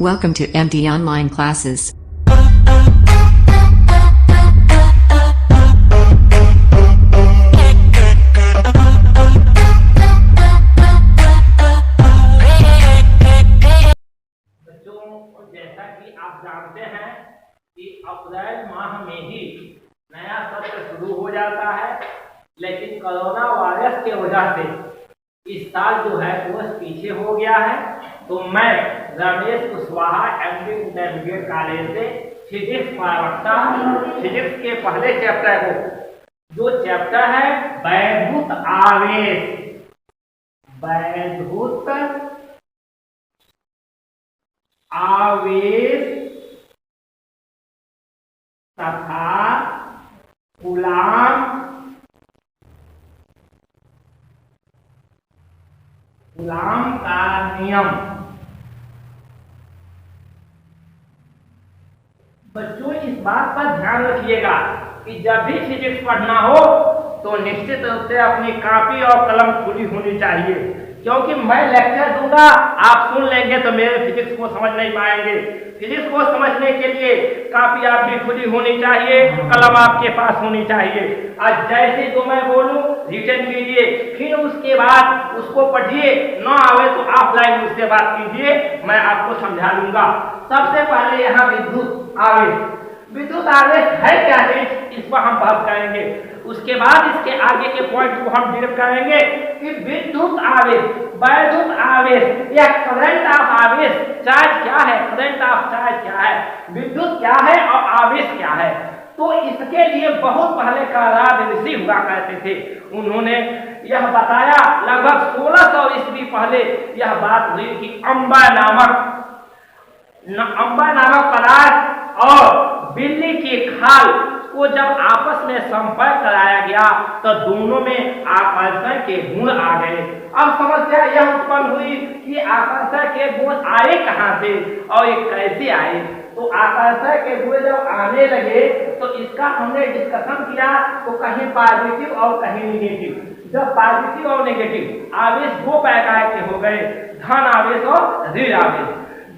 Welcome to MD Online Classes. बच्चों, जैसा कि आप जानते हैं कि अप्रैल माह में ही नया सत्र शुरू हो जाता है, लेकिन कोरोना वायरस की वजह से इस साल जो है कोर्स पीछे हो गया है। तो मैं Ramesh Kushwaha MD intermediate college से फिजिक्स पढ़ाता हूं। फिजिक्स के पहले चैप्टर को, जो चैप्टर है वैद्युत आवेश, वैद्युत आवेश तथा कूलाम का नियम। बच्चों, इस बात पर ध्यान रखिएगा कि जब भी फिजिक्स पढ़ना हो तो निश्चित रूप से अपनी कॉपी और कलम खुली होनी चाहिए, क्योंकि मैं लेक्चर दूंगा, आप सुन लेंगे तो मेरे फिजिक्स को समझ नहीं पाएंगे। फिजिक्स को समझने के लिए कॉपी आपकी खुली होनी चाहिए, कलम आपके पास होनी चाहिए। आज जैसे जो मैं बोलूं रिटन कीजिए, फिर उसके बाद उसको पढ़िए, न आवे तो ऑफलाइन मुझसे बात कीजिए, मैं आपको समझा दूंगा। सबसे पहले यहाँ विद्युत आवेश, विद्युत आवेश है क्या चीज, इस पर हम बात करेंगे। उसके बाद इसके आगे के पॉइंट को हम डिराइव करेंगे कि विद्युत आवेश, वैद्युत आवेश या करंट ऑफ आवेश चार्ज क्या है, करंट ऑफ चार्ज क्या है, विद्युत क्या है और आवेश क्या है। तो इसके लिए बहुत पहले काराद ऋषि हुआ करते थे, उन्होंने यह बताया। लगभग 1600 ईस्वी पहले यह बात हुई कि अंबा नामक पदार्थ और बिल्ली की खाल को जब आपस में संपर्क कराया गया तो दोनों में आकर्षण के गुण आ गए। अब समस्या यह उत्पन्न हुई कि आकर्षण के गुण आए कहां से और ये कैसे आए। तो आकर्षण के गुण जब आने लगे तो इसका हमने डिस्कशन किया, तो कहीं पॉजिटिव और कहीं निगेटिव। जब पॉजिटिव और नेगेटिव आवेश दो प्रकार के हो गए, धन आवेश और ऋण आवेश।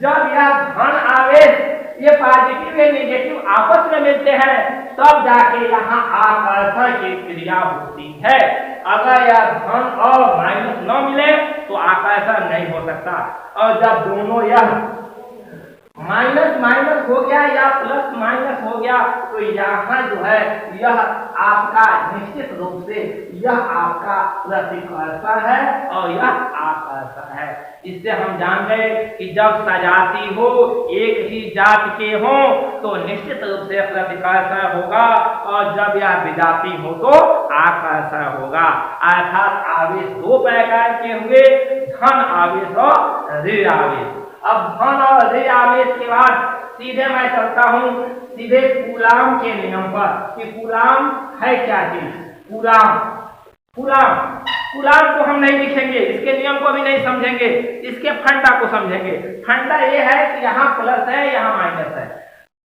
जब यह धन आवेश ये पॉजिटिव या नेगेटिव आपस में मिलते हैं तब जाके यहाँ आकर्षण की क्रिया होती है। अगर यह धन और माइनस न मिले तो आकर्षण नहीं हो सकता, और जब दोनों यह माइनस माइनस हो गया या प्लस माइनस हो गया तो यहाँ जो है यह आपका निश्चित रूप से यह आपका प्रतिकर्षण है और यह आकर्षण है। इससे हम जान गए कि जब सजाती हो, एक ही जात के हो तो निश्चित रूप से प्रतिकर्षण होगा, और जब यह विजाती हो तो आकर्षण होगा। अर्थात आवेश दो प्रकार के हुए, धन आवेश और ऋण आवेश। अब धन और ऋण आवेश के बाद सीधे मैं चलता हूं सीधे कूलाम के नियम पर कि कूलाम है क्या चीज। कूलाम को हम नहीं लिखेंगे, इसके नियम को भी नहीं समझेंगे, इसके फंडा को समझेंगे। फंडा ये है कि यहाँ प्लस है, यहाँ माइनस है,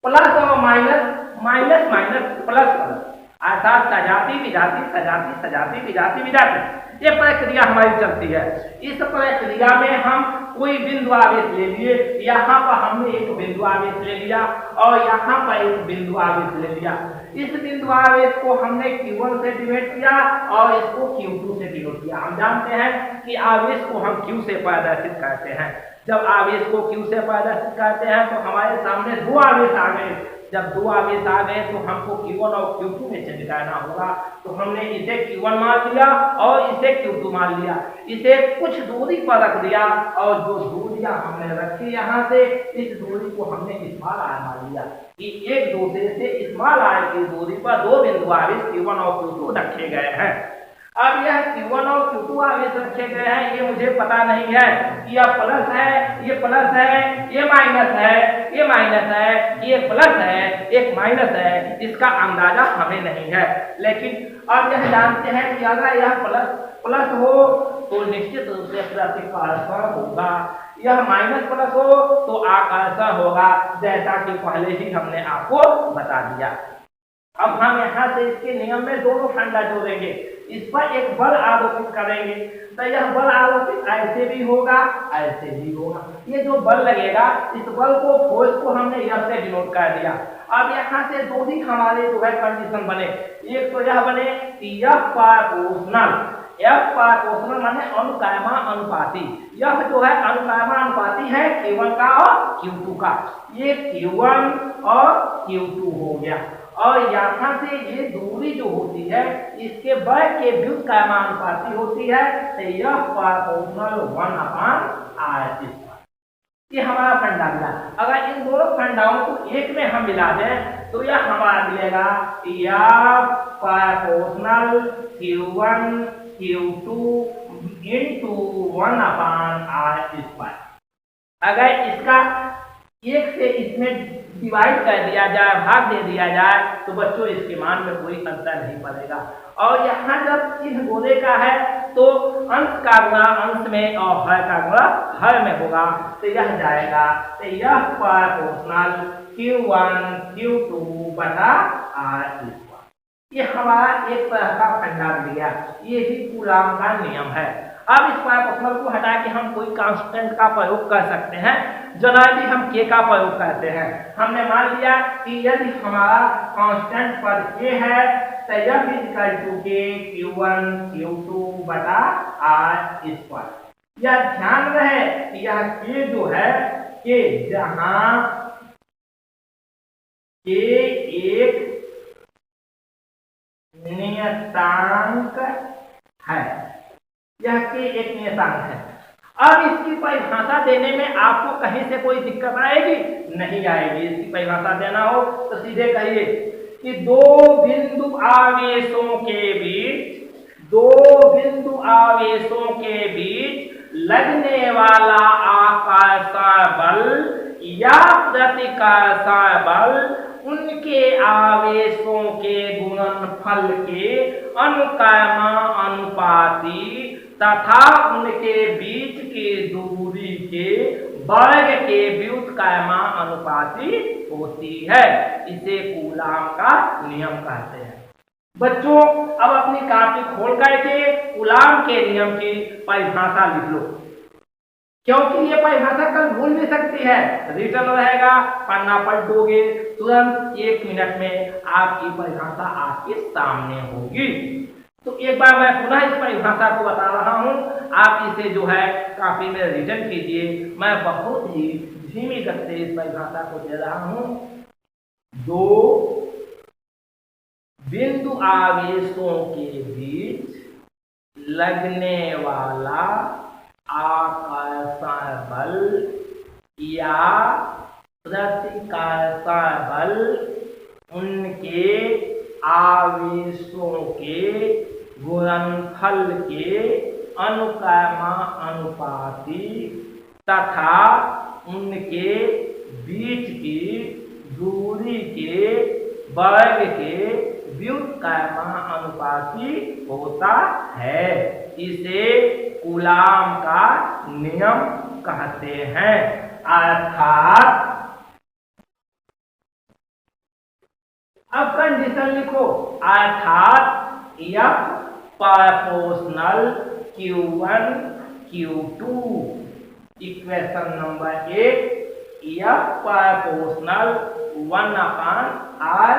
प्लस और minus, minus minus plus plus, अर्थात सजाती विजाती सजाती सजाती विजाती विजाती, ये प्रक्रिया हमारी चलती है। इस प्रक्रिया में हम कोई बिंदु आवेश ले लिए, यहाँ पर हमने एक बिंदु आवेश ले लिया और यहाँ पर एक बिंदु आवेश ले लिया। इस बिंदु आवेश को हमने Q1 से डिनोट किया और इसको Q2 से डिनोट किया। हम जानते हैं कि आवेश को हम Q से प्रदर्शित करते हैं। जब आवेश को Q से प्रदर्शित करते हैं तो हमारे सामने दो आवेश आ गए। जब दो आवेश आ गए तो हमको Q1 और Q2 में चेंज करना होगा, तो हमने इसे Q1 मान लिया और इसे Q2 मान लिया, इसे कुछ दूरी पर रख दिया और जो दूरियां हमने रखी यहाँ से, इस दूरी को हमने स्मॉल r मान लिया कि एक दूसरे से स्मॉल r की दूरी पर दो बिंदु आवेश Q1 और Q2 रखे गए हैं। अब यह Q1 और Q2 आवेश रखे गए हैं, ये मुझे पता नहीं है कि यह प्लस है, ये प्लस है, ये माइनस है, ये माइनस है, ये प्लस है, एक माइनस है, इसका अंदाजा हमें नहीं है। लेकिन अब यह जानते हैं कि अगर यह प्लस हो तो निश्चित रूप से प्रतिकर्षण होगा, यह माइनस प्लस हो तो आकर्षण होगा, जैसा कि पहले ही हमने आपको बता दिया। अब हम यहाँ से इसके नियम में दोनों फंडा जोड़ेंगे। इस पर एक बल आरोपित करेंगे तो यह बल आरोपित ऐसे भी होगा, ऐसे भी होगा। ये जो बल लगेगा इस बल को, फोर्स को हमने यह से डिनोट कर दिया। अब यहाँ से दो ही हमारे जो है कंडीशन बने, एक तो यह बने एफ प्रोपोर्शनल, एफ प्रोपोर्शनल माने अनुकायमा अनुपाती। यह जो है अनुकायमा अनुपाती है Q1 का और Q2 का, ये Q1 और Q2 हो गया। और यहाँ से ये दूरी जो होती है इसके वर्ग के व्युत्क्रमानुपाती होती है, तो यह प्रोपोर्शनल 1/r²। ये हमारा फंडा मिला। अगर इन दोनों फंडाओं को एक में हम मिला दें तो यह हमारा मिलेगा F proportional Q1 Q2 into 1/r²। अगर इसका एक से इसमें डिवाइड कर दिया जाए, भाग दे दिया जाए, तो बच्चों इसके मान में कोई अंतर नहीं पड़ेगा। और यहाँ जब चिन्ह गोले का है तो अंश का गुणा अंश में और हर का गुणा हर में होगा, तो यह जाएगा तो यह प्रोपोर्शनल Q1 Q2 बटा r²। ये हमारा एक तरह का फंडा मिल गया, ये ही कूलाम का नियम है। अब इस प्रोपोर्शनल को हटा के हम कोई कांस्टेंट का प्रयोग कर सकते हैं, जनरली हम k का प्रयोग करते हैं। हमने मान लिया कि यदि हमारा कांस्टेंट पद k है तो यह equal to k Q1 Q2 बटा r²। यह ध्यान रहे कि यह k जो है, k जहां k एक नियतांक है, यह के एक नियतांक है। अब इसकी परिभाषा देने में आपको कहीं से कोई दिक्कत आएगी? नहीं आएगी। इसकी परिभाषा देना हो तो सीधे कहिए कि दो बिंदु आवेशों के बीच लगने वाला आकर्षण बल या प्रतिकर्षण बल उनके आवेशों के गुणनफल के अनुकर्मा अनुपाती तथा उनके बीच की दूरी के वर्ग के व्युत्क्रमा अनुपाती होती है। इसे कूलाम का नियम कहते हैं। बच्चों अब अपनी कॉपी खोल करके कूलाम के नियम की परिभाषा लिख लो, क्योंकि ये परिभाषा कल भूल भी सकती है। रिटर्न रहेगा, पन्ना पलट दोगे, तुरंत 1 मिनट में आपकी परिभाषा आपके सामने होगी। तो एक बार मैं पुनः इस परिभाषा को बता रहा हूं, आप इसे जो है कॉपी में रिटर्न कीजिए। मैं बहुत ही धीमी गति से इस परिभाषा को दे रहा हूं। दो बिंदु आवेशों के बीच लगने वाला आकर्षण बल या प्रतिकर्षण बल उनके आवेशों के गुणनफल के अनुकर्मा अनुपाती तथा उनके बीच की दूरी के वर्ग के व्युत्क्रमा अनुपाती होता है। इसे कूलाम का नियम कहते हैं। अर्थात अब कंडीशन लिखो, अर्थात F proportional Q1 Q2 equation number 1, F proportional 1/r²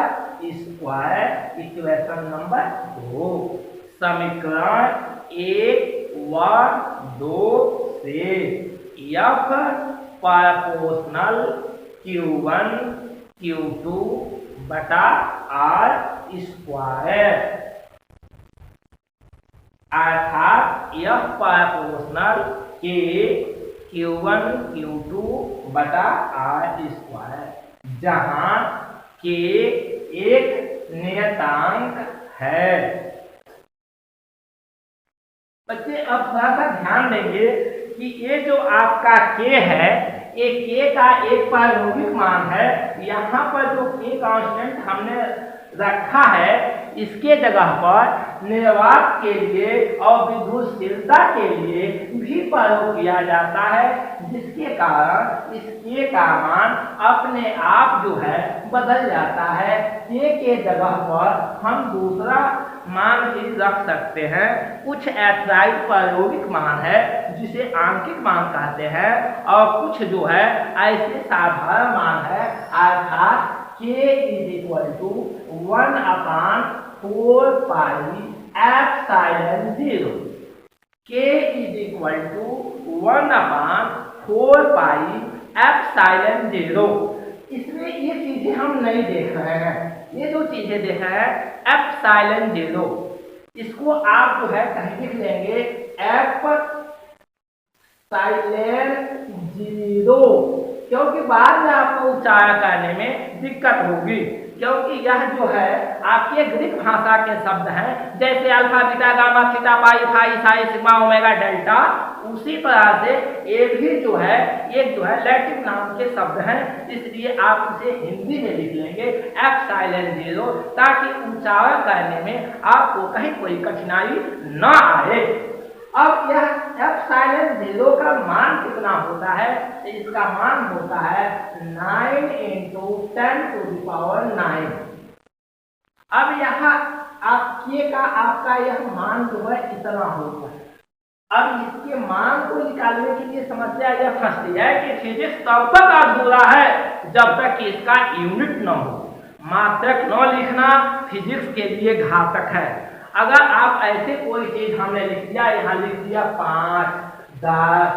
equation number 2, समीकरण 1 व 2 से F प्रोपोर्शनल Q1 Q2 बटा r², अर्थात F proportional k Q1 Q2 बटा r², जहां k एक नियतांक है। बच्चे अब थोड़ा सा ध्यान देंगे कि ये जो आपका k है, ये k का एक प्रायोगिक मान है। यहाँ पर जो k कांस्टेंट हमने रखा है, इसके जगह पर निर्वात के लिए और विद्युतशीलता के लिए भी प्रयोग किया जाता है, जिसके कारण इस k का मान अपने आप जो है बदल जाता है। k के जगह पर हम दूसरा मान भी रख सकते हैं। कुछ ऐसा प्रायोगिक मान है जिसे आंकिक मान कहते हैं, और कुछ जो है ऐसे साधारण मान है, अर्थात k is equal to 1/4 pi epsilon 0। k is equal to 1/4 pi epsilon 0। इसमें ये चीजें हम नहीं देख रहे हैं, ये जो चीजें देख रहे हैं एप्सिलॉन 0, इसको आप जो है कहीं लिख लेंगे एप्सिलॉन 0, क्योंकि बाद में आपको उच्चारण करने में दिक्कत होगी, क्योंकि यह जो है आपके ग्रीक भाषा के शब्द हैं, जैसे alpha beta gamma theta pi phi psi sigma omega delta, उसी तरह से एक जो है लैटिन नाम के शब्द हैं, इसलिए आप इसे हिंदी में लिख लेंगे एप्सिलॉन 0, ताकि उच्चारण करने में आपको कहीं कोई कठिनाई न आए। अब यह एप्सिलॉन 0 का मान कितना होता है? इसका मान होता है 9 × 10⁹। अब यहाँ आपका यह मान जो है इतना होता है। अब इसके मान को निकालने के लिए समस्या यह फंसती है कि फिजिक्स तब तक अधूरा है जब तक कि इसका यूनिट न हो। मात्रक न लिखना फिजिक्स के लिए घातक है। अगर आप ऐसे कोई चीज हमने लिख दिया, यहाँ लिख दिया 5, 10,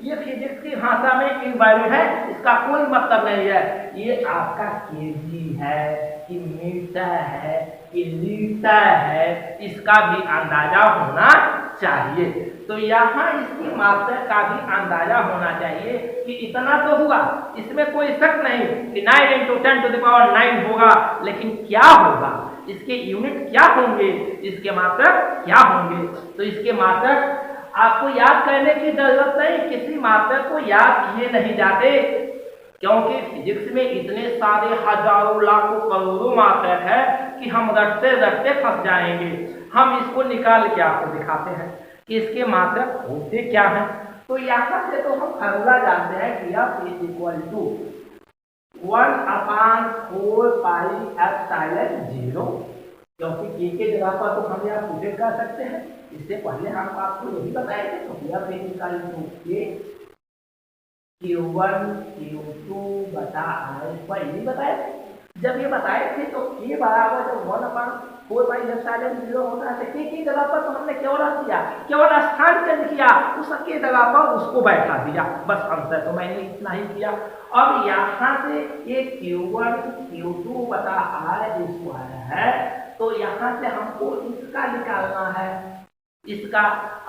ये फिजिक्स की भाषा में इनवैलिड है, इसका कोई मतलब नहीं है। ये आपका केजी है कि मीटर है कि लीटर है, इसका भी अंदाजा होना चाहिए। तो यहाँ इसकी मात्रा का भी अंदाजा होना चाहिए कि इतना तो हुआ, इसमें कोई शक नहीं कि 9 × 10⁹ होगा, लेकिन क्या होगा, इसके यूनिट क्या होंगे, इसके मात्रक क्या होंगे। तो इसके मात्रक आपको याद करने की जरूरत नहीं, किसी मात्रक को याद किए नहीं जाते, क्योंकि फिजिक्स में इतने सारे हजारों लाखों करोड़ों मात्रक है कि हम रटते रटते फंस जाएंगे। हम इसको निकाल के आपको दिखाते हैं कि इसके मात्रक होते क्या हैं। तो यहाँ से तो हम फॉर्मूला जानते हैं कि F is equal to 1/4 pi epsilon 0, क्योंकि k के जगह पर तो हम यहाँ पुट कर सकते हैं। इससे पहले हम आपको यही बताए थे, तो F is equal to k Q1 Q2 बटा R पहले बताए थे। जब ये बताए थे तो k बराबर जब 1/4 पाई एप्सिलॉन 0 होता है, k की जगह पर तो हमने केवल स्थान चेंज किया, उसके जगह पर उसको बैठा दिया, बस अंतर तो मैंने इतना ही किया। अब यहाँ से ये Q1 Q2 बटा R स्क्वायर है, तो यहाँ से हमको इसका निकालना है, इसका।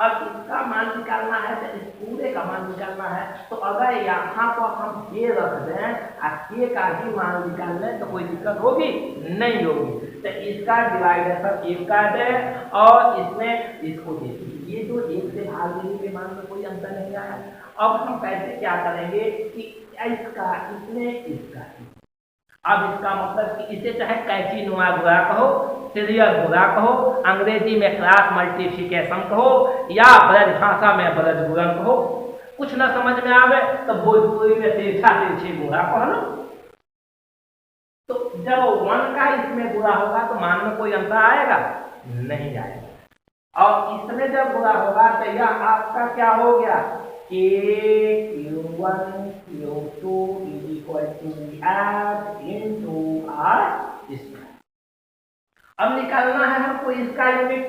अब इसका मान निकालना है तो इस पूरे का मान निकालना है। तो अगर यहाँ पर हम k रख दें और k का ही मान निकाल लें तो कोई दिक्कत होगी नहीं होगी। तो इसका डिवाइडेशन 1 कर दें और इसमें इसको देखिए, ये जो 1 से भाग देने के मान में कोई अंतर नहीं आया। अब हम कैसे क्या करेंगे कि इसका इसमें इसका, अब इसका मतलब कि इसे चाहे कैची नुमा गुणा कहो, सीरियल गुणा कहो, अंग्रेजी में क्रॉस मल्टीप्लिकेशन कहो, या ब्रज भाषा में ब्रज गुणन कहो। कुछ न समझ में आवे तो भोजपुरी में तिरछा तिरछी गुणा कहो लो। तो जब 1 का इसमें गुणा होगा तो मान में कोई अंतर आएगा नहीं आएगा। और इसमें जब गुणा होगा तो यह आपका क्या हो गया, k Q1 Q2 is equal to F into R square. अब निकालना है हमको इसका यूनिट।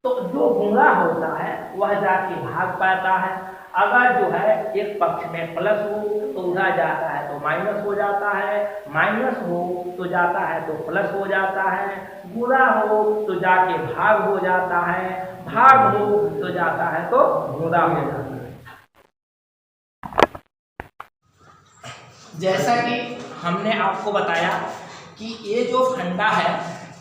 तो जो गुणा होता है वह जाके भाग पाता है। अगर जो है एक पक्ष में प्लस हो तो उधर जाता है तो माइनस हो जाता है, माइनस हो तो जाता है तो प्लस हो जाता है, गुणा हो तो जाके भाग हो जाता है, भाग हो तो जाता है तो गुणा हो जाता है। जैसा कि हमने आपको बताया कि ये जो फंडा है,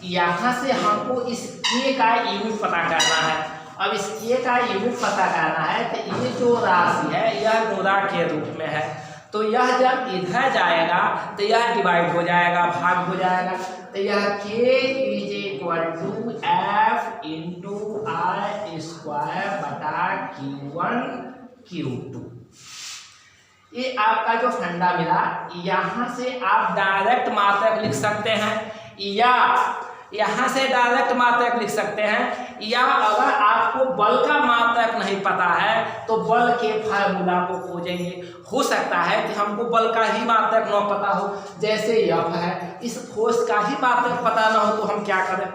यहाँ से हमको इस k का यूनिट पता करना है। अब इस k का यूनिट पता करना है तो ये जो राशि है यह गुणा के रूप में है, तो यह जब इधर जाएगा तो यह डिवाइड हो जाएगा, भाग हो जाएगा। तो यह k is equal to F into R square बटा Q1 Q2। ये आपका जो फंडा मिला, यहाँ से आप डायरेक्ट मात्रक लिख सकते हैं, या यहाँ से डायरेक्ट मात्रक लिख सकते हैं, या अगर आपको बल का मात्रक नहीं पता है तो बल के फार्मूला को खोजेंगे। हो सकता है कि हमको बल का ही मात्रक न पता हो, जैसे F है, इस फोर्स का ही मात्रक पता ना हो तो हम क्या करें,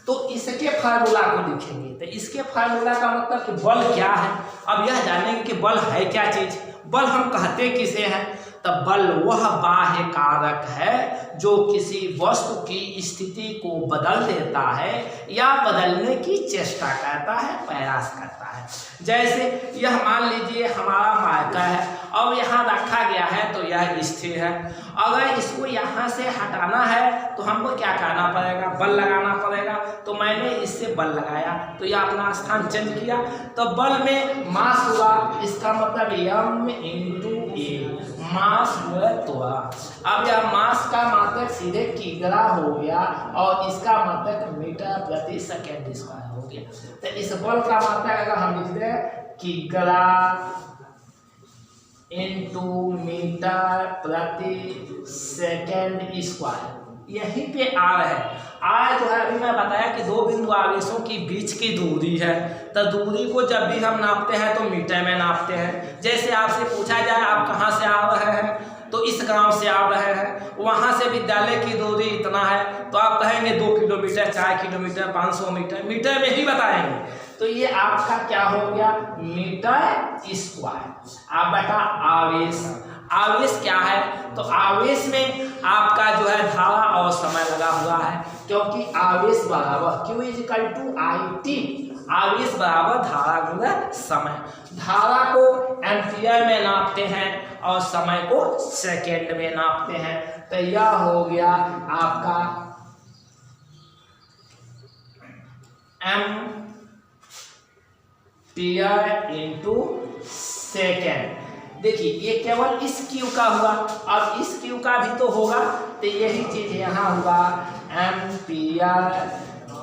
तो इसके फार्मूला को लिखेंगे। तो इसके फार्मूला का मतलब कि बल क्या है। अब यह जानेंगे कि बल है क्या चीज। बल हम कहते किसे हैं, तब बल वह बाह्य कारक है जो किसी वस्तु की स्थिति को बदल देता है या बदलने की चेष्टा करता है, प्रयास करता है। जैसे यह मान लीजिए हमारा मार्कर है, अब यहाँ रखा गया है तो यह स्थिर है। अगर इसको यहाँ से हटाना है तो हमको क्या करना पड़ेगा, बल लगाना पड़ेगा। तो मैंने इससे बल लगाया तो यह अपना स्थान चेंज किया, तो बल में मास हुआ, इसका मतलब m × a, मास हुआ त्वरा। अब यह मास का मात्रक सीधे किग्रा हो गया और इसका मात्रक मीटर प्रति सेकेंड स्क्वायर हो गया। तो इस बल का मात्रक अगर हम लिख दें किग्रा × मीटर प्रति सेकेंड स्क्वायर, यहीं पे आर है। आर जो है अभी मैं बताया कि दो बिंदु आवेशों के बीच की दूरी है, तो दूरी को जब भी हम नापते हैं तो मीटर में नापते हैं। जैसे आपसे पूछा जाए आप कहाँ से आ रहे हैं, तो इस गांव से आ रहे हैं, वहाँ से विद्यालय की दूरी इतना है, तो आप कहेंगे 2 किलोमीटर, 4 किलोमीटर, 500 मीटर, मीटर में ही बताएंगे। तो ये आपका क्या हो गया, मीटर स्क्वायर। आप बता आवेश, आवेश क्या है, तो आवेश में आपका जो है धारा और समय लगा हुआ है, क्योंकि आवेश बराबर Q = IT, आवेश बराबर धारा गुना समय। धारा को एम्पियर में नापते हैं और समय को सेकेंड में नापते हैं। तो यह हो गया आपका एम्पियर × सेकेंड। देखिए ये केवल इस Q का हुआ, अब इस Q का भी तो होगा, तो यही चीज यहाँ हुआ एम्पियर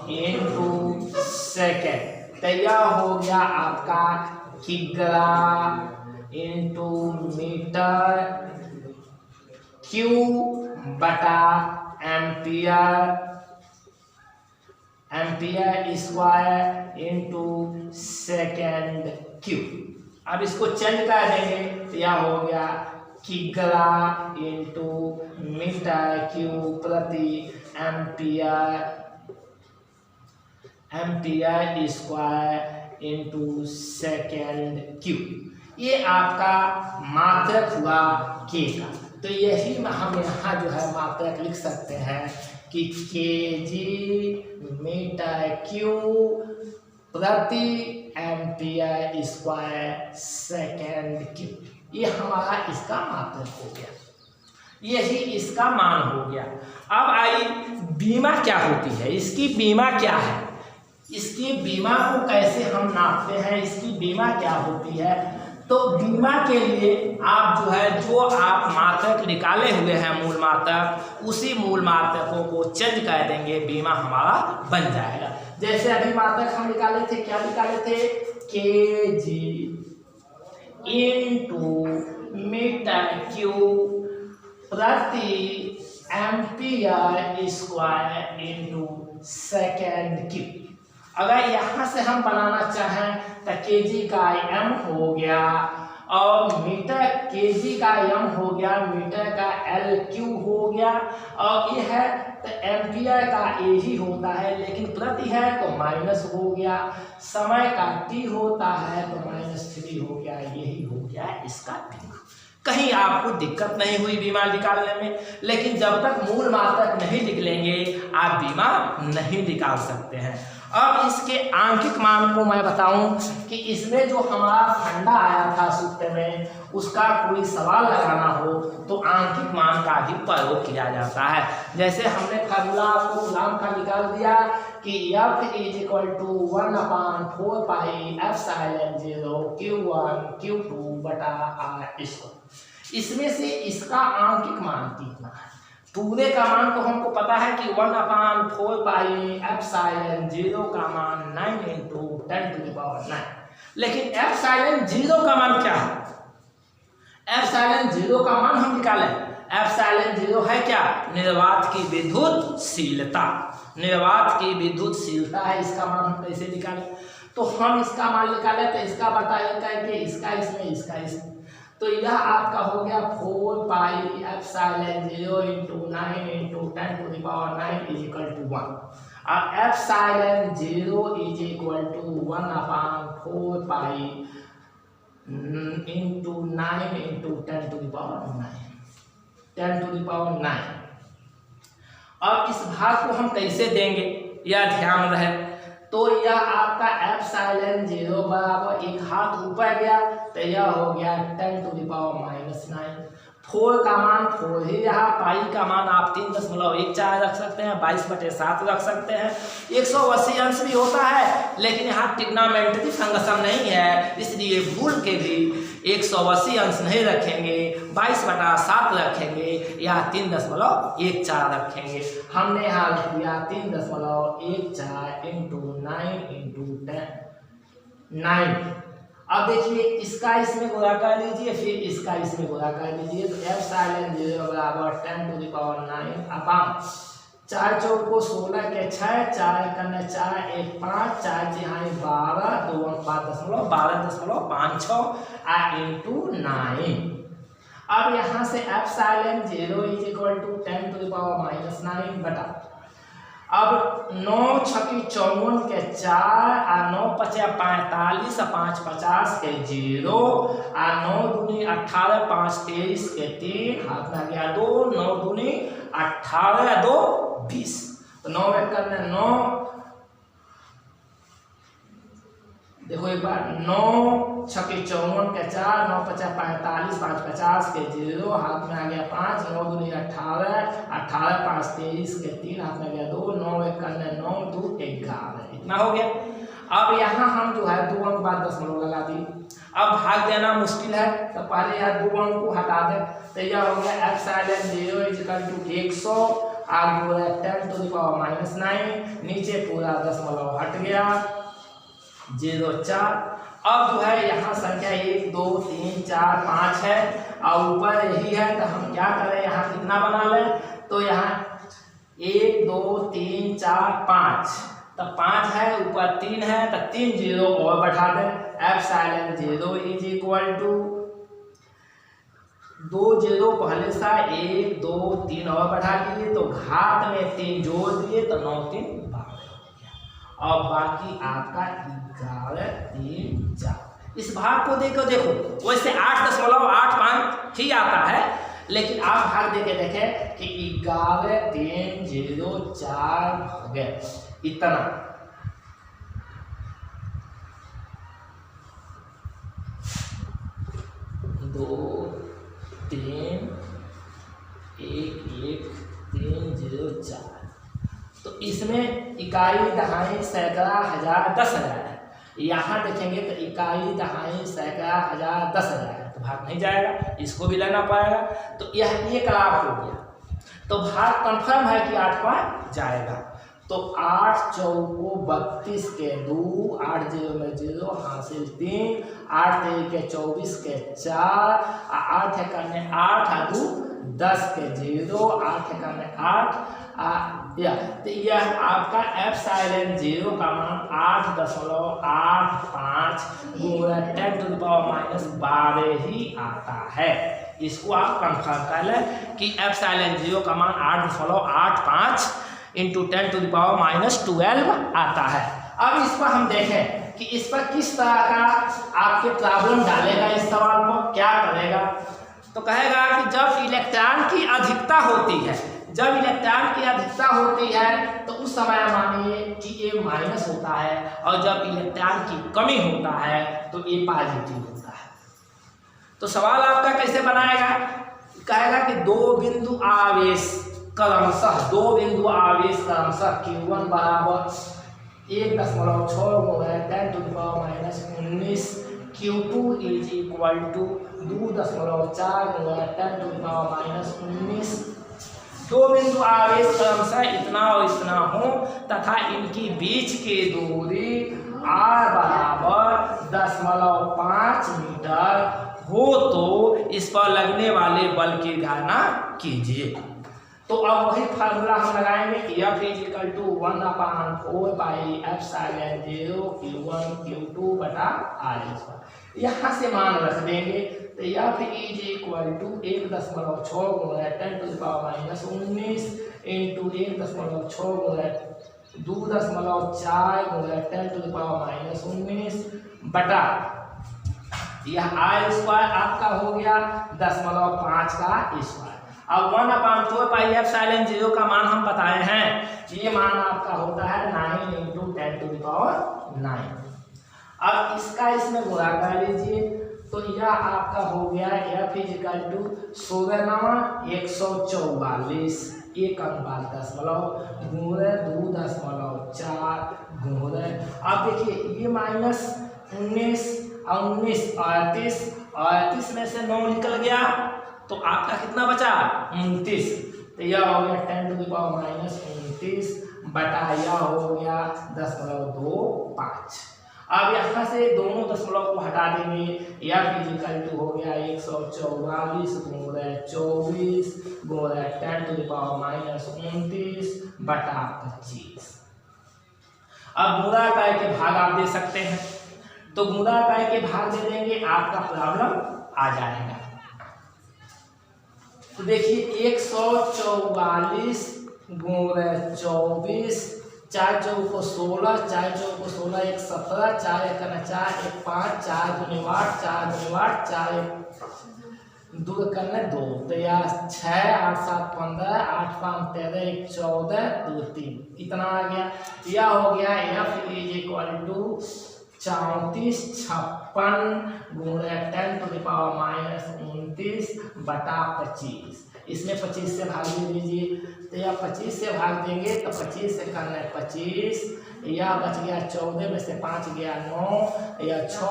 × सेकेंड। तो यह हो गया आपका किग्रा × मीटर Q बटा ampere, ampere square × second Q। अब इसको चेंज कर देंगे तो यह हो गया किग्रा × मीटर Q प्रति ampere, ampere square × second Q। ये आपका मात्रक हुआ K का। तो यही हम यहाँ जो है मात्रक लिख सकते हैं कि kg मीटर Q प्रति एम्पियर स्क्वायर सेकेंड Q। ये हमारा इसका मात्रक हो गया, यही इसका मान हो गया। अब आइए बीमा क्या होती है, इसकी बीमा क्या है, इसकी बीमा को कैसे हम नापते हैं, इसकी बीमा क्या होती है। तो बीमा के लिए आप जो है जो आप मात्रक निकाले हुए हैं मूल मात्रक, उसी मूल मात्रकों को चेंज कर देंगे, बीमा हमारा बन जाएगा। जैसे अभी मात्रक हम निकाले थे, क्या निकाले थे, kg × मीटर Q प्रति एम्पियर स्क्वायर × सेकेंड Q। अगर यहाँ से हम बनाना चाहें तो kg का m हो गया और मीटर kg का m हो गया, मीटर का LQ हो गया, और ये है तो एम्पियर का A ही होता है, लेकिन प्रति है तो माइनस हो गया, समय का T होता है तो -3 हो गया, यही हो गया इसका बीमा। कहीं आपको दिक्कत नहीं हुई बीमा निकालने में, लेकिन जब तक मूल मात्रक नहीं लिख लेंगे आप बीमा नहीं निकाल सकते हैं। अब इसके आंकिक मान को मैं बताऊं कि इसमें जो हमारा फंडा आया था सूत्र में, उसका कोई सवाल लगाना हो तो आंकिक मान का भी प्रयोग किया जाता है। जैसे हमने फार्मूला आपको गुलाम का निकाल दिया कि F = 1/4 पाई ε0 Q1 Q2 बटा R²। इसमें से इसका आंकिक मान कितना है, पूरे का मान तो हमको पता है कि 1/4 पाई ε0 का मान 9 × 10⁻⁹, लेकिन ε0 का मान क्या है, एप्सिलॉन 0 का मान हम निकालें। एप्सिलॉन 0 है क्या? निर्वात की विद्युतशीलता। निर्वात की विद्युतशीलता है, इसका मान हम कैसे निकालें? तो हम इसका मान निकाले तो इसका बताइए करके, इसका इसमें, इसका इसमें, तो यह आपका हो गया 4 pi epsilon 0 × 9 × 10⁻9 is equal to 1। अब epsilon 0 is equal to 1/4 pi × 9 × 10⁻9। अब इस भाग को हम कैसे देंगे यह ध्यान रहे। तो यह आपका एप्सिलॉन 0 बराबर एक हाथ ऊपर गया तो यह हो गया 10⁻⁹। 4 का मान 4 ही रहा, पाई का मान आप 3.14 रख सकते हैं, 22/7 रख सकते हैं। 180 अंश भी होता है, लेकिन यहाँ ट्रिग्नोमेट्री फंक्शन नहीं है, इसलिए भूल के भी 180 अंश नहीं रखेंगे, 22/7 रखेंगे या 3.14 रखेंगे। हमने यहाँ रख दिया 3.14 × 9 × 9। अब देखिए इसका इसमें गुणा कर लीजिए, फिर इसका इसमें गुणा कर लीजिए, तो एप्सिलॉन 0 बराबर 10⁻9 4 चौक को 16 के 6, 4 कन्ने 4 1 5, 4 तिहाई 12, 2 12.56 × 9। अब यहाँ से एप्सिलॉन 0 इज इक्वल टू 10⁻⁹ बटा, अब 9 × 54 के 4 और 9 × 45 और 5 50 के 0 और 9 दूनी 18 5 23 के 3, हाथ में आ गया 2, 9 दूनी 18 2 20, तो 9 एक करने 9, देखो एक बार 9 × 54 के 4, 9 × 45 5 50 के 0, हाथ में आ गया 5, 9 दूनी 18 18 5 23 के 3, हाथ में आ गया 2, 9 एक करने 9 2 11, इतना हो गया। अब यहाँ हम जो है 2 अंक बाद दशमलव लगा दी। अब भाग देना मुश्किल है तो पहले यहाँ 2 अंक को हटा दे, तो यह हो गया एप्सिलॉन 0 इज इक्वल टू 100 आगे 10⁻⁹, नीचे पूरा दशमलव हट गया 0 4। अब जो है यहाँ संख्या 1 2 3 4 5 है और ऊपर यही है, तो हम क्या करें, यहाँ कितना बना लें, तो यहाँ 1 2 3 4 5, तो 5 है, ऊपर 3 है, तो 3 0 और बढ़ा दें। एप्सिलॉन 0 इज इक्वल टू 2 0 पहले सा 1 2 3 और बढ़ा लिए, तो घात में 3 जोड़ दिए तो 9 3 12 हो गया। और बाकी आपका 11 3 4। इस भाग को देखो वैसे 8.85 ही आता है, लेकिन आप भाग देके देखें कि 11 3 0 4 भागे इतना। 2 3 1 1 3 0 4, तो इसमें इकाई दहाई सैकड़ा हजार 10,000 है। यहाँ देखेंगे तो इकाई दहाई सैकड़ा हजार 10,000 है, तो भाग नहीं जाएगा, इसको भी लेना पड़ेगा। तो यह एक लाभ हो गया, तो भाग कंफर्म है कि 8 पर जाएगा। तो 8 चौको 32 के 2, 8 0 में 0 हासिल 3, 8 3 के 24 के 4, 8 करने 8 2 10 के 0, 8 करने 8 तो यह आपका एप्सिलॉन 0 का मान 8.85 × 10⁻12 ही आता है। इसको आप कंफर्म कर लें कि एप्सिलॉन 0 का मान 8.85 × 10⁻12 आता है। अब इस पर हम देखें कि इस पर किस तरह का आपके प्रॉब्लम डालेगा, इस सवाल को क्या करेगा। तो कहेगा कि जब इलेक्ट्रॉन की अधिकता होती है, जब इलेक्ट्रॉन की अधिकता होती है तो उस समय मानिए कि ये माइनस होता है, और जब इलेक्ट्रॉन की कमी होता है तो ये पॉजिटिव होता है। तो सवाल आपका कैसे बनाएगा, कहेगा कि दो बिंदु आवेश क्रमशः Q1 बराबर 1.6 10⁻⁻19, Q2 इज इक्वल टू 2.4 10⁻⁻19। दो बिंदु आवेश क्रमशः इतना और इतना हो तथा इनकी बीच की दूरी r बराबर 0.5 मीटर हो तो इस पर लगने वाले बल की गणना कीजिए। तो अब वही फार्मूला हम लगाएंगे कि F equal to 1/4 pi epsilon 0 Q1 Q2 बटा R²। यहाँ से मान रख देंगे तो F इक्वल टू 1.6 गुणा 10⁻⁻19 इंटू 1.6 गुणा 2.4 गुणा 10⁻⁻19 बटा यह R² आपका हो गया 0.5 का स्क्वायर। अब 1/4 पाई एप्सिलॉन 0 का मान हम बताए हैं, ये मान आपका होता है 9 इंटू 10⁹। अब इसका इसमें गुणा कर लीजिए तो यह आपका हो गया F इक्वल टू 16×144 1 अनुपात 10 गुणे 2.4 गुणे। अब देखिए ये माइनस 19 38 में से 9 निकल गया तो आपका कितना बचा 29। तो यह हो गया 10⁻⁻29 बटा यह हो गया 0.25। अब यहाँ से दोनों दशमलव को हटा देंगे। F इक्वल टू हो गया 144 गुणे 24 गुणे 10⁻⁻29 बटा 25। अब गुणा करके भाग आप दे सकते हैं, तो गुणा करके भाग दे देंगे आपका प्रॉब्लम आ जाएगा। तो देखिए 144 गुणे 24 4 चौको 16 4 चौको 16 1 17 4 1 4 1 5 4 दूनी 8 4 दूनी 8 4 2 करना 2 तो यह 6 8 7 15 8 5 13 1 14 2 3 इतना आ गया। यह हो गया F इक्वल टू 34 56 गुणे 10⁻⁻29 बटा 25। इसमें 25 से भाग दे दीजिए तो यह 25 से भाग देंगे तो 25 से करना है 25, यह बच गया 14 में से 5 गया 9 यह 6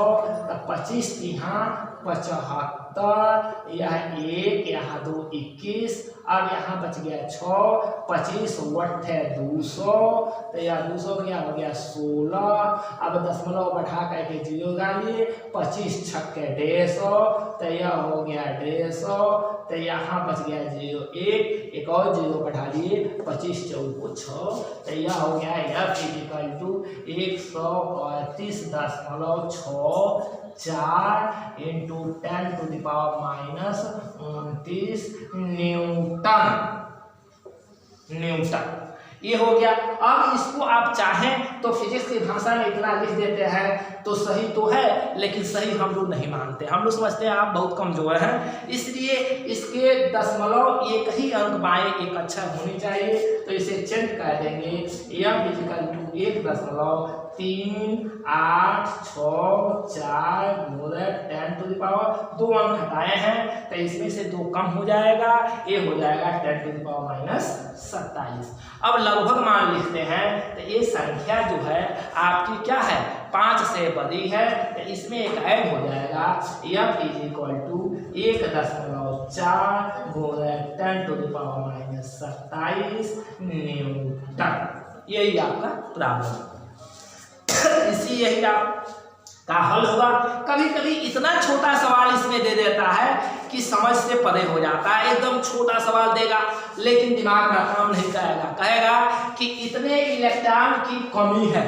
तो 25 यहाँ 75 यह 1 यहाँ 2 21। अब यहाँ बच गया 6 25 वट है 200 तो यह 200 क्या हो गया 16। अब दशमलव बैठा करके 0 डालिए 25 छक्के 150 तो यह हो गया 150। तो यहाँ बच गया 0 एक और 0 बैठा लिए 25 चौको 6 तो यह हो गया F equal to 135.64 into 10⁻⁻29 newton. ये हो गया। अब इसको आप चाहें तो फिजिक्स की भाषा में इतना लिख देते हैं तो सही तो है, लेकिन सही हम लोग नहीं मानते। हम लोग समझते हैं आप बहुत कमजोर हैं, इसलिए इसके दशमलव एक ही अंक बाएं एक अक्षर होनी चाहिए, तो इसे चेंज कर देंगे। F इक्वल टू 1.386 गुणे 10⁻, 2 अंक हटाए हैं तो इसमें से 2 कम हो जाएगा, ये हो जाएगा 10⁻27। अब लगभग मान लिखते हैं तो ये संख्या जो है आपकी क्या है 5 से बड़ी है, तो इसमें एक ऐड हो जाएगा F इक्वल टू 1.4 गुणे 10⁻⁻27 न्यूटन। यही आपका प्रॉब्लम, यही आपका हल होगा। कभी कभी इतना छोटा सवाल इसमें दे देता है कि समझ से परे हो जाता है। एकदम छोटा सवाल देगा लेकिन दिमाग में काम नहीं करेगा, कहेगा कि इतने इलेक्ट्रॉन की कमी है,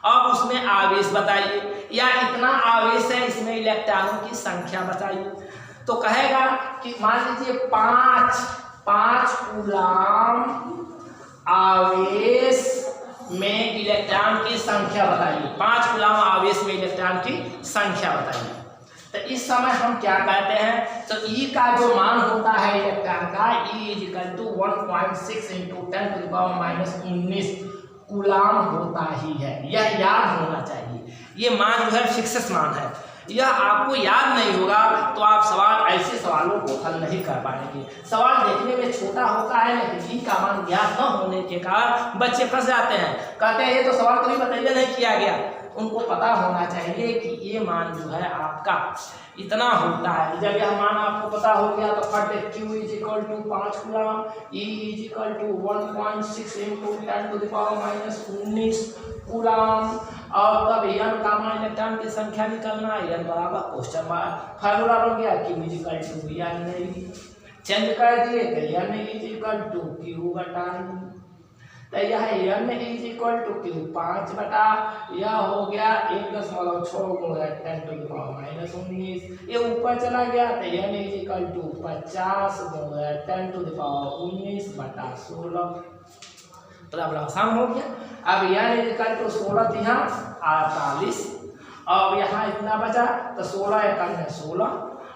अब उसमें आवेश बताइए, या इतना आवेश है इसमें इलेक्ट्रॉनों की संख्या बताइए। तो कहेगा कि मान लीजिए 5 कूलाम आवेश में इलेक्ट्रॉन की संख्या बताइए, 5 कूलाम आवेश में इलेक्ट्रॉन की संख्या बताइए। तो इस समय हम क्या कहते हैं, तो E का जो मान होता है इलेक्ट्रॉन का E equal to 1.6 into 10⁻⁻19 coulomb होता ही है, यह याद होना चाहिए। ये मान जो है फिक्सेस मान है, यह आपको याद नहीं होगा तो आप सवाल ऐसे सवालों को हल नहीं कर पाएंगे। सवाल देखने में छोटा होता है लेकिन ई का मान ज्ञात न होने के कारण बच्चे फंस जाते हैं, कहते हैं ये तो सवाल कभी बताइए नहीं किया गया। उनको पता होना चाहिए कि ये मान जो है आपका इतना होता है। जब यह मान आपको पता हो गया तो फट Q equal to 5 coulomb, E equal to 1.6 into 10⁻⁻19 coulomb, और तब n का मान इलेक्ट्रॉन की संख्या निकालना है, n बराबर क्वेश्चन मार्क, फार्मूला बन गया q equal to n, change कर दिए तो n इक्वल टू q बटा n, तो यह n इक्वल टू q 5 बटा यह हो गया 1.6 गुणा 10 टू द पावर माइनस 19, ये ऊपर चला गया तो n इक्वल टू 50 गुणा 10 टू द पावर 19 बटा 16, प्रॉब्लम आसान हो गया। अब n इक्वल टू 16 तो यहाँ 48, अब यहाँ इतना बचा तो 16 एकड़ में 16,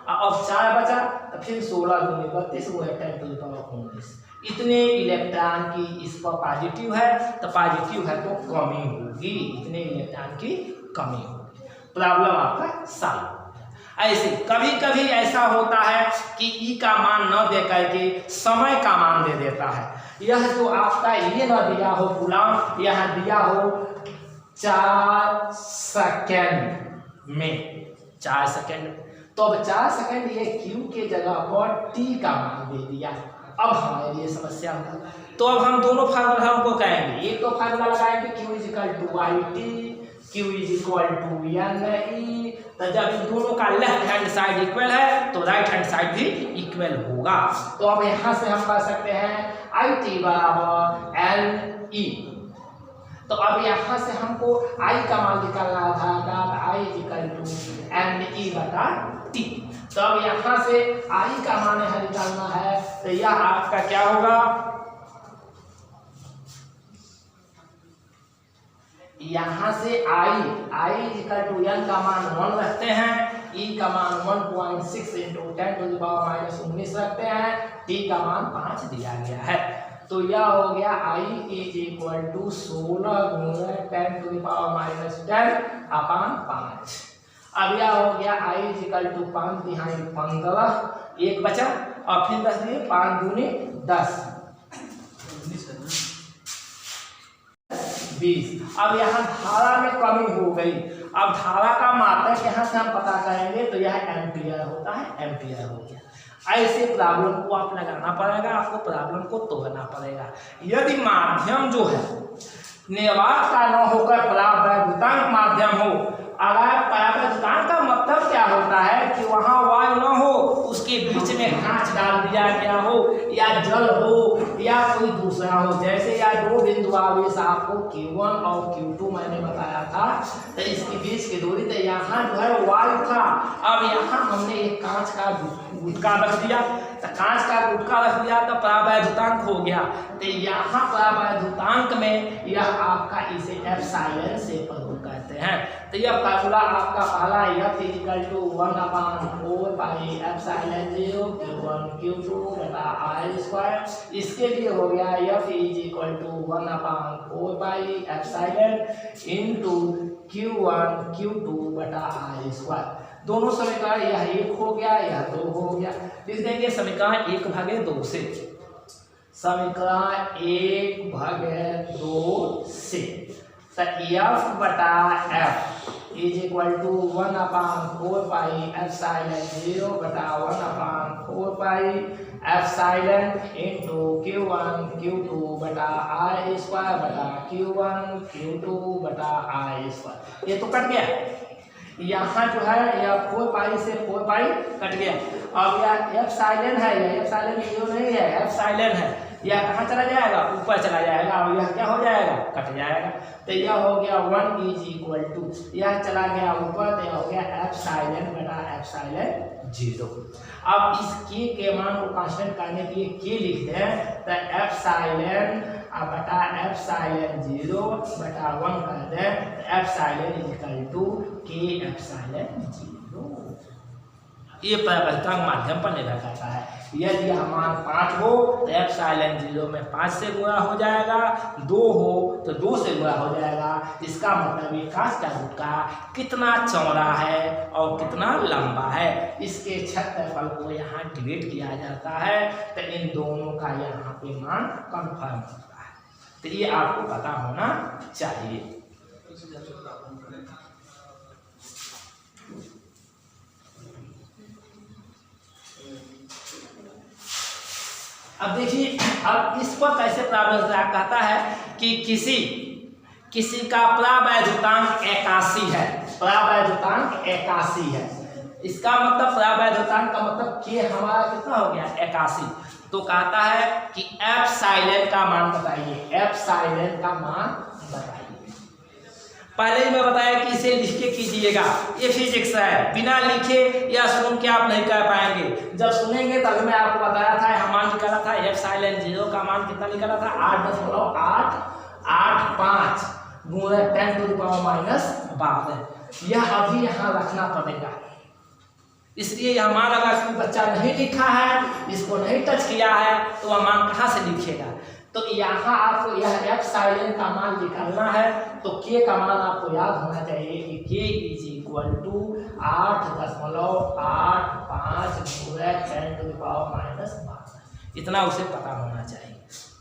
अब 4 बचा तो फिर 16 दूनी 32 वो है 10 टू द पावर 19, इतने इलेक्ट्रॉन की इस पर पॉजिटिव है तो पॉजिटिव है तो कमी होगी, इतने इलेक्ट्रॉन की कमी होगी, प्रॉब्लम आपका सॉल्व। ऐसे कभी कभी ऐसा होता है कि ई का मान न दे करके समय का मान दे देता है, यह जो आपका ये न दिया हो गुलाम, यह दिया हो 4 सेकेंड में, 4 सेकेंड, तो अब 4 सेकेंड ये क्यू के जगह पर टी का मान दे दिया, अब हमारे लिए समस्या होगा। तो अब हम दोनों फार्मूला को कहेंगे, एक तो फार्मूला लगाएंगे q equal to I T, q equal to N E, तो जब इन दोनों का लेफ्ट हैंड साइड इक्वल है तो राइट हैंड साइड भी इक्वल होगा, तो अब यहाँ से हम कह सकते हैं आई टी बराबर एन ई, तो अब यहाँ से हमको आई का मान निकालना था, आई इक्वल टू एन ई बटा टी, तो अब यहाँ से आई का मान यहाँ निकालना है, तो यह आपका क्या होगा, यहाँ से आई इक्वल टू एन का मान 1 रखते हैं, ई का मान 1.6 into 10 to the power minus 19 रखते हैं, टी का मान 5 दिया गया है, तो यह हो गया आई इज इक्वल टू 16 गुणा 10 टू द पावर माइनस 10 अपान 5, अब यह हो गया आई इक्वल टू 5 तिहाई 15, एक बचा और फिर 10 दिए 5 दूनी 10 20, अब यहाँ धारा में कमी हो गई, अब धारा का मात्रक यहाँ से हम पता करेंगे तो यह एम्पियर होता है, एम्पियर हो गया। ऐसे प्रॉब्लम को आप लगाना पड़ेगा, आपको प्रॉब्लम को तोड़ना पड़ेगा। यदि माध्यम जो है निर्वात का न होकर परावैद्युतांक माध्यम हो, अगर परावैद्युतांक का मतलब क्या होता है कि वहाँ वायु न हो, उसके बीच में कांच डाल दिया गया हो या जल हो या कोई दूसरा हो, जैसे या 2 बिंदु आवेश आपको Q1 और Q2 मैंने बताया था, तो इसके बीच की दूरी, तो यहाँ जो है वायु था, अब यहाँ हमने एक कांच का गुटका रख दिया, तो कांच का गुटका रख दिया तो परावैद्युतांक हो गया, तो यहाँ परावैद्युतांक में यह आपका इसे एप्सिलॉन से प्रयोग करते हैं, तो यह फार्मूला आपका पहला F equal to 1/4 pi epsilon 0 Q1 Q2 बटा R स्क्वायर, इसके लिए हो गया F equal to 1/4 pi epsilon into Q1 Q2 बटा R स्क्वायर, दोनों समीकरण यह 1 हो गया, यह 2 हो गया, लिख देंगे समीकरण 1/2 से, समीकरण 1/2 से, तो F बटा F is equal to 1/4 pi epsilon 0 बटा 1/4 pi epsilon into Q1 Q2 बटा R स्क्वायर बटा Q1 Q2 बटा R स्क्वायर, ये तो कट गया, यहाँ जो है यह 4 पाई से 4 पाई कट गया, अब यह एप्सिलॉन है, यह एप्सिलॉन 0 नहीं है, एप्सिलॉन है, यह कहाँ चला जाएगा, ऊपर चला जाएगा, और यह क्या हो जाएगा, कट जाएगा, तो यह हो गया 1 इज इक्वल टू, यह चला गया ऊपर, तो यह हो गया एप्सिलॉन बटा एप्सिलॉन 0। अब इस के मान को कांस्टेंट करने के लिए के लिख दें, तो एप्सिलॉन बटा एप्सिलॉन 0 बटा 1 कर दें, तो एप्सिलॉन इज इक्वल टू के एप्सिलॉन 0, ये परावैद्युतांक माध्यम पर निर्भर करता है। यदि यह मान 5 हो तो एप्सिलॉन 0 में 5 से गुणा हो जाएगा, 2 हो तो 2 से गुणा हो जाएगा, इसका मतलब ये कांच का गुटका कितना चौड़ा है और कितना लंबा है, इसके क्षेत्रफल को यहाँ डिवाइड किया जाता है, तो इन दोनों का यहाँ पे मान कन्फर्म होता है, तो ये आपको पता होना चाहिए। अब देखिए, अब इस पर कैसे प्रॉब्लम कहता है कि किसी का प्रावैधुतांक 81 है, प्रावैधुतांक 81 है, इसका मतलब प्रावैधुतांक का मतलब कि हमारा कितना हो गया 81। तो कहता है कि एप्सिलॉन का मान बताइए, एप्सिलॉन का मान बताइए। पहले ही मैं बताया कि इसे लिख के कीजिएगा, ये फिजिक्स है, बिना लिखे या सुन के आप नहीं कर पाएंगे। जब सुनेंगे तभी मैं आपको बताया था, यह मान निकाला था एप्सिलॉन 0 का मान कितना निकाला था 8.885 गुणा 10⁻⁻12। यह अभी यहाँ रखना पड़ेगा, इसलिए यह मान अगर कोई बच्चा नहीं लिखा है, इसको नहीं टच किया है, तो वह मान कहाँ से लिखेगा। तो यहाँ आपको यह एप्सिलॉन का मान निकालना है, तो के का मान आपको याद होना चाहिए कि के इज इक्वल टू 8.85 गुणा 10⁻⁻12, इतना उसे पता होना चाहिए।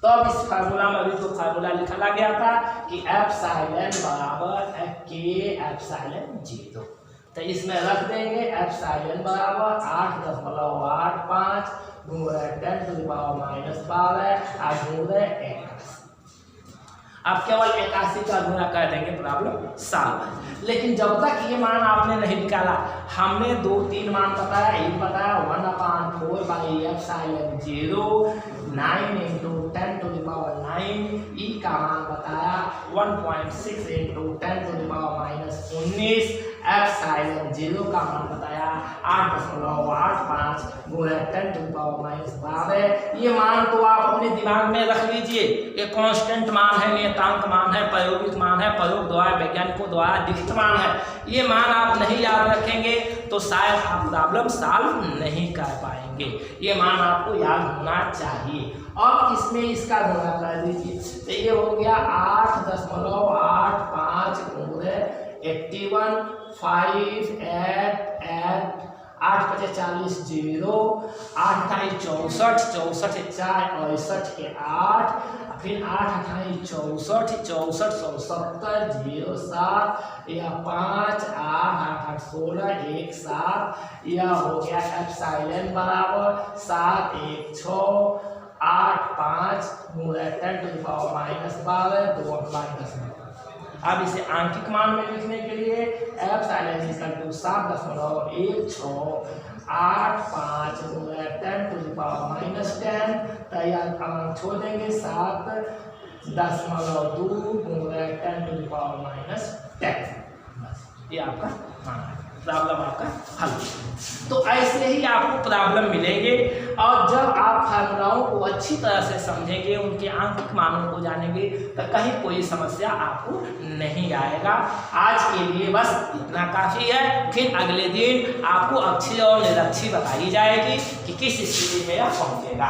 तो अब इस फार्मूला में अभी जो फार्मूला लिखा गया था कि एप्सिलॉन बराबर है के एप्सिलॉन 0, तो इसमें रख देंगे एप्सिलॉन बराबर 8.85 गुणा 10⁻⁻12 गुणा 81। आप केवल 81 का गुणा कर देंगे, प्रॉब्लम सॉल्व है। लेकिन जब तक ये मान आपने नहीं निकाला, हमने 2-3 मान बताया, एक बताया 1/4/एप्सिलॉन 9 × 10⁹ ई का मान बताया 1.6 × 10⁻⁻19, एप्सिलॉन 0 का मान बताया 8.85 गुणा 10⁻⁻12। ये मान तो आप अपने दिमाग में रख लीजिए, ये कांस्टेंट मान है, नियतांक मान है, प्रायोगिक मान है, प्रयोग द्वारा वैज्ञानिकों द्वारा लिखित मान है। ये मान आप नहीं याद रखेंगे तो शायद आप प्रॉब्लम सॉल्व नहीं कर पाएंगे। ये मान आपको याद होना चाहिए। अब इसमें इसका गुणा कर दीजिए, तो ये हो गया 8.85 गुणा 81 5 8 8 8 × 40 0 8 × 64 64 4 68 के 8, फिर 8 × 64 64 170 07 या 5 8 8 16 1 7। यह हो गया एप्सिलॉन बराबर 716 85 गुणा 10⁻⁻12 2 माइनस। अब इसे आंकिक मान में लिखने के लिए एप्सिलॉन 7.1685 गुणा 10⁻⁻10, तैयार छोड़ देंगे 7.2 गुणा 10⁻⁻10। ये आपका मान है, प्रॉब्लम आपका हल। तो ऐसे ही आपको प्रॉब्लम मिलेंगे, और जब आप फार्मूलाओं को अच्छी तरह से समझेंगे, उनके आंकिक मानों को जानेंगे, तो कहीं कोई समस्या आपको नहीं आएगा। आज के लिए बस इतना काफ़ी है। फिर अगले दिन आपको अक्षी और निरक्षी बताई जाएगी कि किस स्थिति में यह पहुँचेगा।